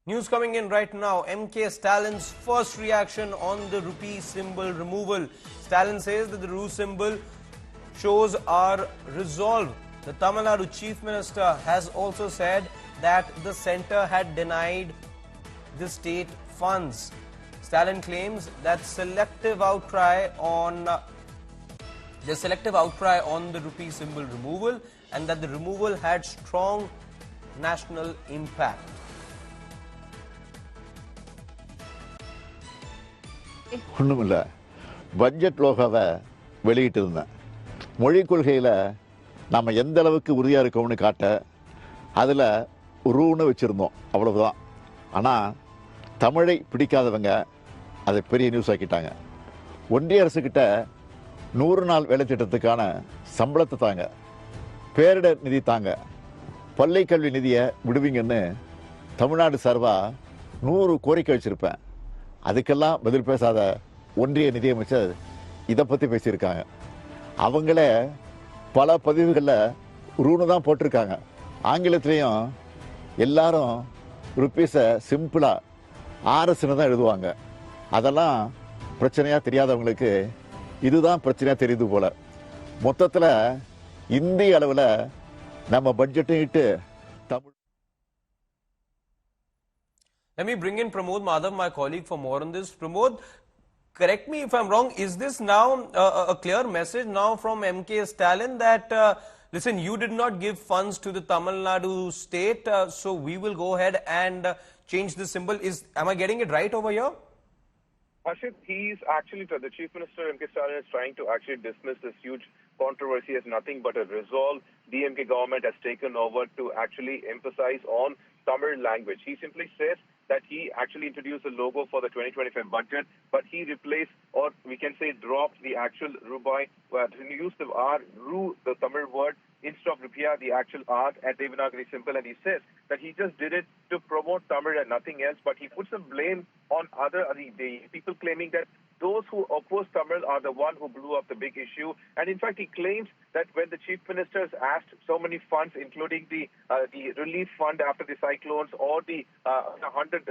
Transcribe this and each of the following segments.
News coming in right now. MK Stalin's first reaction on the rupee symbol removal. Stalin says that the rupee symbol shows our resolve. The Tamil Nadu Chief Minister has also said that the centre had denied the state funds. Stalin claims that selective outcry on the rupee symbol removal and that the removal had strong national impact. ஒன்றுமில்ல budget லோகாவை வெளியிட்டு இருந்தேன். மொழிக் கொள்கையில் நம்ம எந்த அளவுக்கு உறுதியாக இருக்கோம்னு காட்ட அதில் ரூன்னு வச்சுருந்தோம், அவ்வளவுதான். ஆனால் தமிழை பிடிக்காதவங்க அதை பெரிய நியூஸ் ஆக்கிட்டாங்க. ஒன்றிய அரசுக்கிட்ட 100 நாள் வேலை திட்டத்துக்கான சம்பளத்தை தாங்க, பேரிடர் நிதி தாங்க, பள்ளி கல்வி நிதியை விடுவீங்கன்னு தமிழ்நாடு சார்பாக 100 கோரிக்கை வச்சுருப்பேன். அதுக்கெல்லாம் பதில் பேசாத ஒன்றிய நிதியமைச்சர் இதை பற்றி பேசியிருக்காங்க. அவங்களே பல பதிவுகளில் ரூனு தான் போட்டிருக்காங்க. ஆங்கிலத்திலையும் எல்லாரும் ருப்பீஸை சிம்பிளாக ஆர்எஸ்ன்னு தான் எழுதுவாங்க. அதெல்லாம் பிரச்சனையாக தெரியாதவங்களுக்கு இதுதான் பிரச்சனையாக தெரியுது போல். மொத்தத்தில் இந்திய அளவில் நம்ம பட்ஜெட்டும் இட்டு Tamil. Let me bring in Pramod Madhav, my colleague, for more on this. Pramod, correct me if I'm wrong. Is this now a clear message now from MK Stalin that, listen, you did not give funds to the Tamil Nadu state, so we will go ahead and change the symbol? Am I getting it right over here? Harshit, the Chief Minister MK Stalin is trying to actually dismiss this huge controversy as nothing but a resolve DMK government has taken over to actually emphasize on Tamil language. He simply says that he actually introduced the logo for the 2025 budget, but he replaced, or we can say dropped, the actual rubai, he used the R, ru, the Tamil word, instead of rupiah, the actual R at Devanagari symbol, and he says that he just did it to promote Tamil and nothing else, but he puts some blame on the people claiming that those who oppose Tamil are the one who blew up the big issue. And in fact, he claims that when the Chief Minister has asked so many funds, including the relief fund after the cyclones or the 100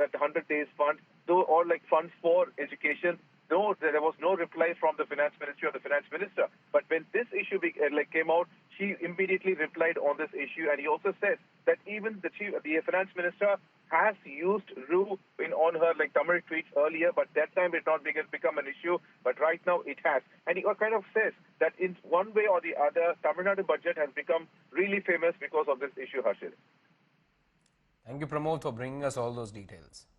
days fund, or like funds for education, no, there was no reply from the finance ministry or the finance minister. But when this issue came out, she immediately replied on this issue, and he also said that even the finance minister has used RU on her Tamil tweets earlier, but that time it did not become an issue. But right now it has, and he kind of says that in one way or the other, Tamil Nadu budget has become really famous because of this issue, Harshit. Thank you, Pramod, for bringing us all those details.